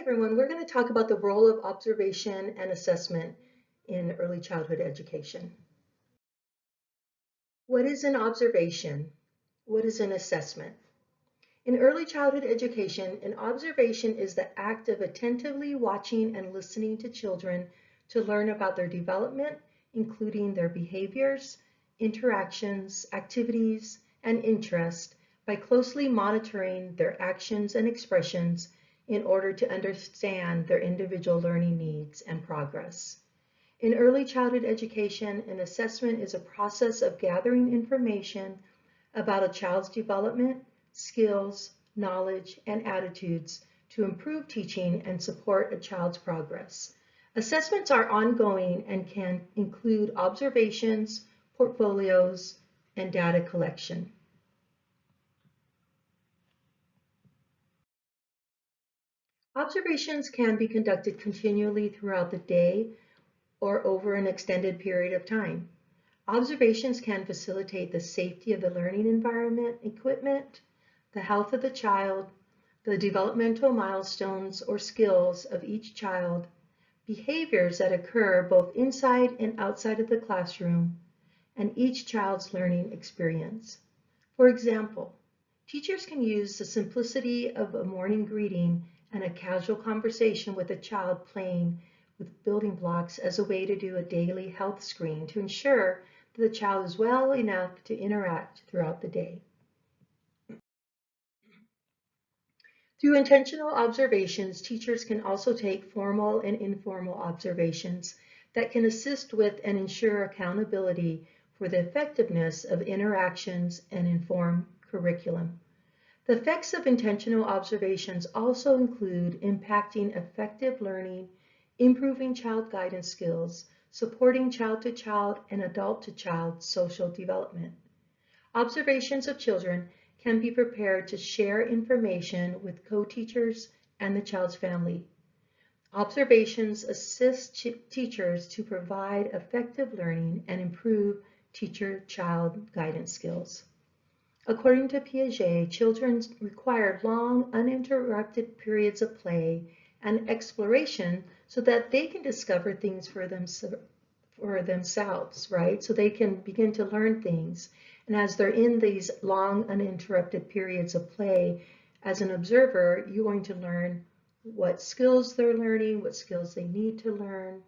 everyone, we're going to talk about the role of observation and assessment in early childhood education. What is an observation? What is an assessment? In early childhood education, an observation is the act of attentively watching and listening to children to learn about their development, including their behaviors, interactions, activities, and interests by closely monitoring their actions and expressions in order to understand their individual learning needs and progress. In early childhood education, an assessment is a process of gathering information about a child's development, skills, knowledge, and attitudes to improve teaching and support a child's progress. Assessments are ongoing and can include observations, portfolios, and data collection. Observations can be conducted continually throughout the day or over an extended period of time. Observations can facilitate the safety of the learning environment, equipment, the health of the child, the developmental milestones or skills of each child, behaviors that occur both inside and outside of the classroom, and each child's learning experience. For example, teachers can use the simplicity of a morning greeting and a casual conversation with a child playing with building blocks as a way to do a daily health screen to ensure that the child is well enough to interact throughout the day. Through intentional observations, teachers can also take formal and informal observations that can assist with and ensure accountability for the effectiveness of interactions and inform curriculum. The effects of intentional observations also include impacting effective learning, improving child guidance skills, supporting child-to-child and adult-to-child social development. Observations of children can be prepared to share information with co-teachers and the child's family. Observations assist teachers to provide effective learning and improve teacher-child guidance skills. According to Piaget, children require long, uninterrupted periods of play and exploration so that they can discover things for themselves, right? So they can begin to learn things. And as they're in these long, uninterrupted periods of play, as an observer, you're going to learn what skills they're learning, what skills they need to learn.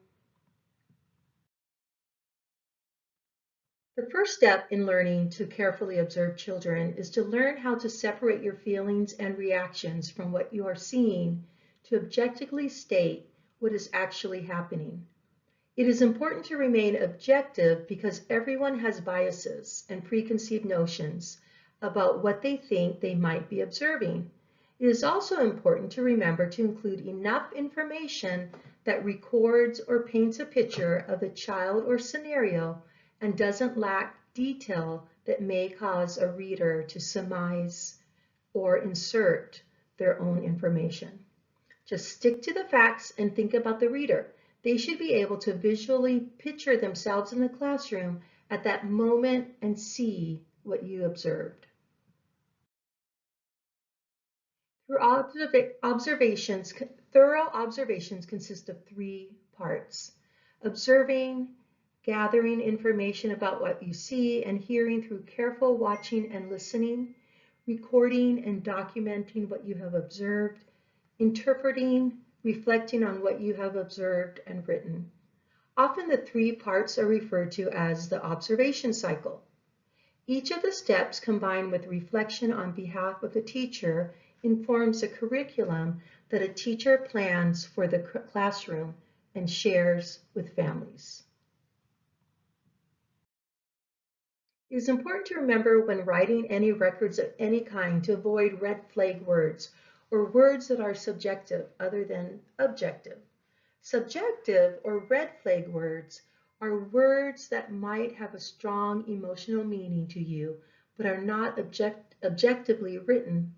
The first step in learning to carefully observe children is to learn how to separate your feelings and reactions from what you are seeing to objectively state what is actually happening. It is important to remain objective because everyone has biases and preconceived notions about what they think they might be observing. It is also important to remember to include enough information that records or paints a picture of the child or scenario and doesn't lack detail that may cause a reader to surmise or insert their own information. Just stick to the facts and think about the reader. They should be able to visually picture themselves in the classroom at that moment and see what you observed. Thorough observations consist of three parts: observing, gathering information about what you see and hearing through careful watching and listening, recording and documenting what you have observed, interpreting, reflecting on what you have observed and written. Often the three parts are referred to as the observation cycle. Each of the steps, combined with reflection on behalf of the teacher, informs a curriculum that a teacher plans for the classroom and shares with families. It is important to remember when writing any records of any kind to avoid red flag words or words that are subjective other than objective. Subjective or red flag words are words that might have a strong emotional meaning to you, but are not objectively written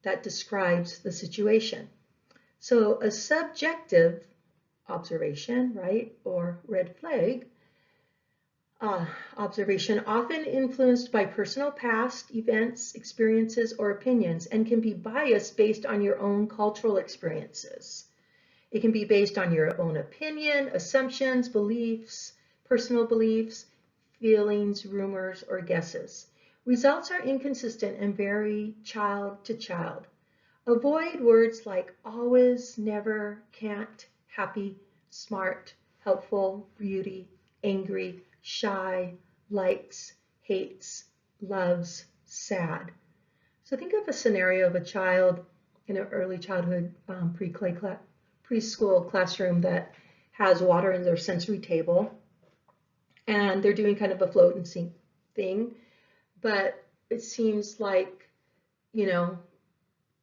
that describes the situation. So a subjective observation, right, or red flag, uh, observation, often influenced by personal past events, experiences, or opinions, and can be biased based on your own cultural experiences. It can be based on your own opinion, assumptions, beliefs, personal beliefs, feelings, rumors, or guesses. Results are inconsistent and vary child to child. Avoid words like always, never, can't, happy, smart, helpful, beauty, angry, shy, likes, hates, loves, sad. So think of a scenario of a child in an early childhood preschool classroom that has water in their sensory table, and they're doing kind of a float and sink thing, but it seems like, you know,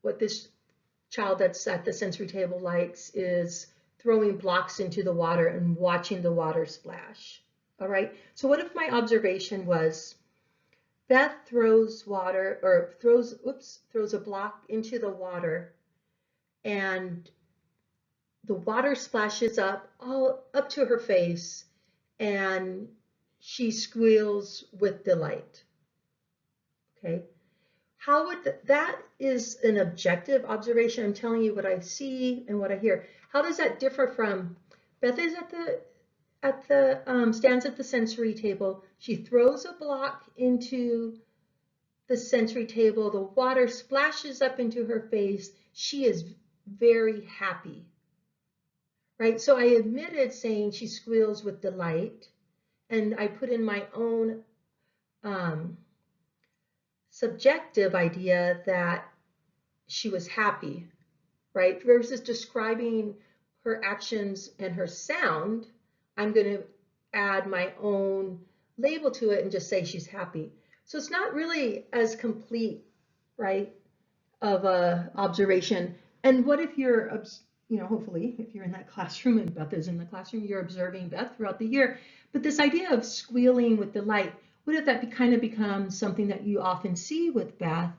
what this child that's at the sensory table likes is throwing blocks into the water and watching the water splash. All right, so what if my observation was Beth throws water or throws a block into the water, and the water splashes up all up to her face, and she squeals with delight. Okay, how would that is an objective observation. I'm telling you what I see and what I hear. How does that differ from Beth is at the stands at the sensory table. She throws a block into the sensory table. The water splashes up into her face. She is very happy, right? So I admitted saying she squeals with delight, and I put in my own um, subjective idea that she was happy, right? Versus describing her actions and her sound, I'm going to add my own label to it and just say she's happy. So it's not really as complete, right, of a observation. And what if you're, hopefully, if you're in that classroom and Beth is in the classroom, you're observing Beth throughout the year. But this idea of squealing with delight, what if that kind of becomes something that you often see with Beth,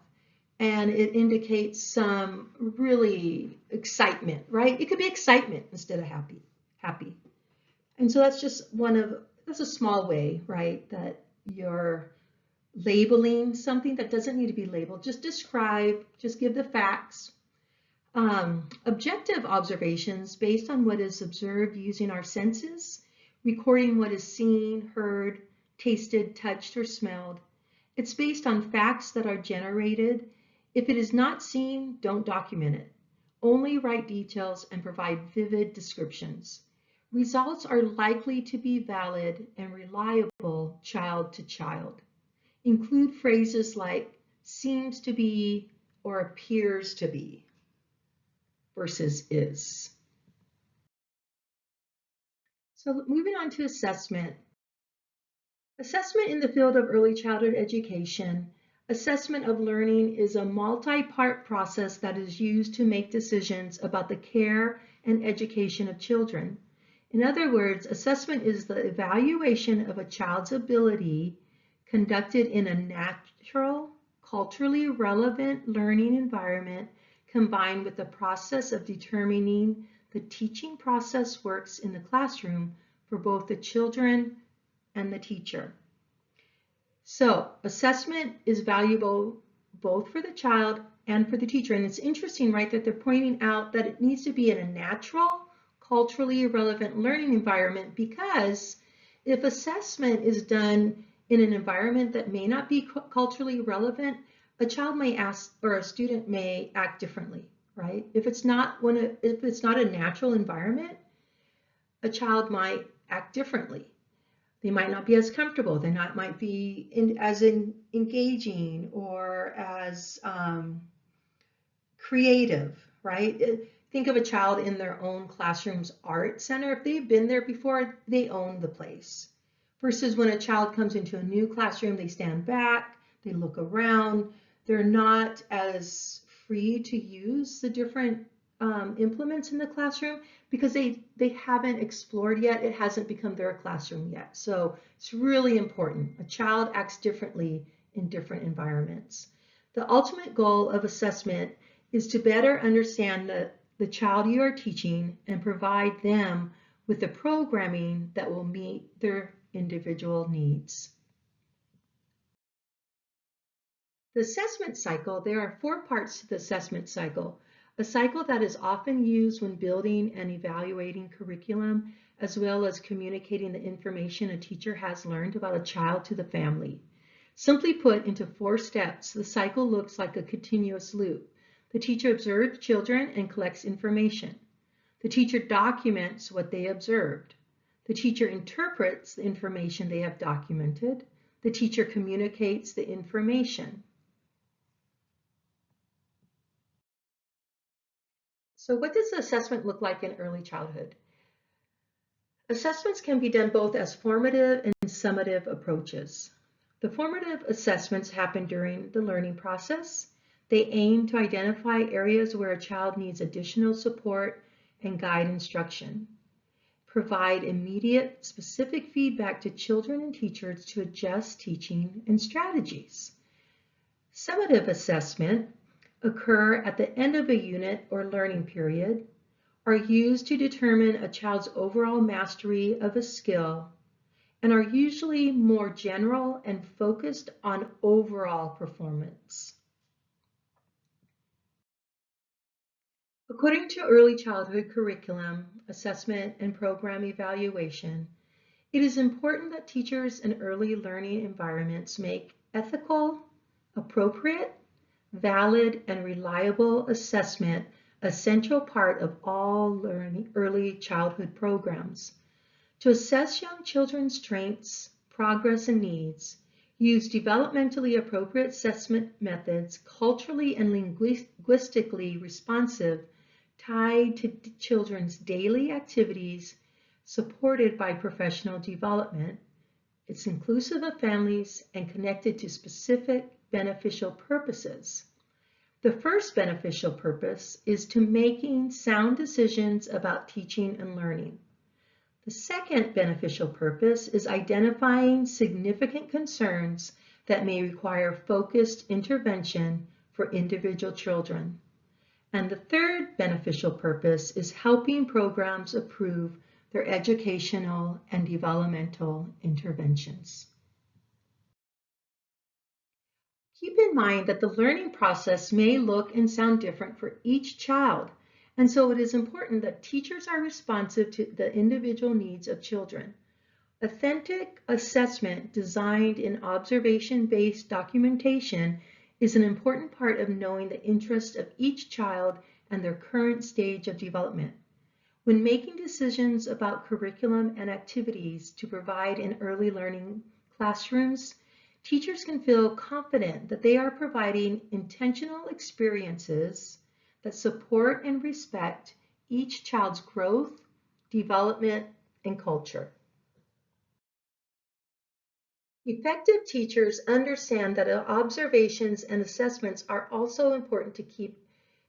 and it indicates some really excitement, right? It could be excitement instead of happy. And so that's a small way, right, that you're labeling something that doesn't need to be labeled. Just describe, just give the facts. Objective observations based on what is observed using our senses, recording what is seen, heard, tasted, touched, or smelled. It's based on facts that are generated. If it is not seen, don't document it. Only write details and provide vivid descriptions. Results are likely to be valid and reliable child to child. Include phrases like seems to be or appears to be versus is. So moving on to assessment. Assessment in the field of early childhood education. Assessment of learning is a multi-part process that is used to make decisions about the care and education of children. In other words, assessment is the evaluation of a child's ability conducted in a natural, culturally relevant learning environment combined with the process of determining the teaching process works in the classroom for both the children and the teacher. So assessment is valuable both for the child and for the teacher. And it's interesting, right, that they're pointing out that it needs to be in a natural, culturally relevant learning environment, because if assessment is done in an environment that may not be culturally relevant, a child may ask, or a student may act differently, right? If it's not a natural environment, a child might act differently. They might not be as comfortable. They might be engaging or as creative, right? Think of a child in their own classroom's art center. If they've been there before, they own the place. Versus when a child comes into a new classroom, they stand back, they look around. They're not as free to use the different implements in the classroom because they haven't explored yet. It hasn't become their classroom yet. So it's really important. A child acts differently in different environments. The ultimate goal of assessment is to better understand the child you are teaching and provide them with the programming that will meet their individual needs. The assessment cycle, there are 4 parts to the assessment cycle. A cycle that is often used when building and evaluating curriculum, as well as communicating the information a teacher has learned about a child to the family. Simply put into 4 steps, the cycle looks like a continuous loop. The teacher observes children and collects information. The teacher documents what they observed. The teacher interprets the information they have documented. The teacher communicates the information. So what does assessment look like in early childhood? Assessments can be done both as formative and summative approaches. The formative assessments happen during the learning process. They aim to identify areas where a child needs additional support and guide instruction. Provide immediate, specific feedback to children and teachers to adjust teaching and strategies. Summative assessment occur at the end of a unit or learning period, are used to determine a child's overall mastery of a skill, and are usually more general and focused on overall performance. According to early childhood curriculum, assessment, and program evaluation, it is important that teachers in early learning environments make ethical, appropriate, valid, and reliable assessment a central part of all early childhood programs. To assess young children's strengths, progress, and needs, use developmentally appropriate assessment methods, culturally and linguistically responsive, tied to children's daily activities, supported by professional development. It's inclusive of families and connected to specific beneficial purposes. The first beneficial purpose is to making sound decisions about teaching and learning. The second beneficial purpose is identifying significant concerns that may require focused intervention for individual children. And the third beneficial purpose is helping programs approve their educational and developmental interventions. Keep in mind that the learning process may look and sound different for each child, and so it is important that teachers are responsive to the individual needs of children. Authentic assessment designed in observation-based documentation is an important part of knowing the interests of each child and their current stage of development. When making decisions about curriculum and activities to provide in early learning classrooms, teachers can feel confident that they are providing intentional experiences that support and respect each child's growth, development, and culture. Effective teachers understand that observations and assessments are also important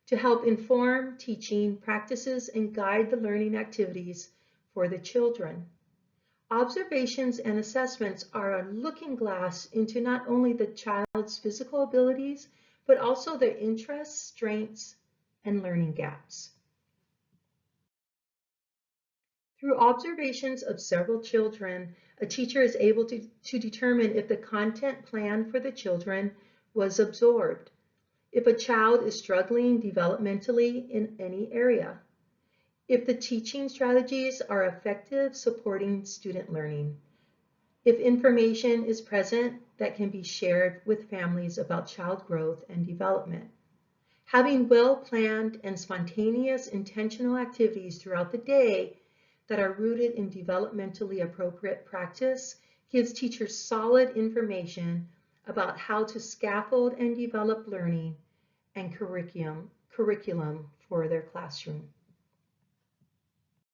to help inform teaching practices and guide the learning activities for the children. Observations and assessments are a looking glass into not only the child's physical abilities, but also their interests, strengths, and learning gaps. Through observations of several children, a teacher is able to determine if the content planned for the children was absorbed, if a child is struggling developmentally in any area, if the teaching strategies are effective supporting student learning, if information is present that can be shared with families about child growth and development. Having well-planned and spontaneous intentional activities throughout the day that are rooted in developmentally appropriate practice gives teachers solid information about how to scaffold and develop learning and curriculum for their classroom.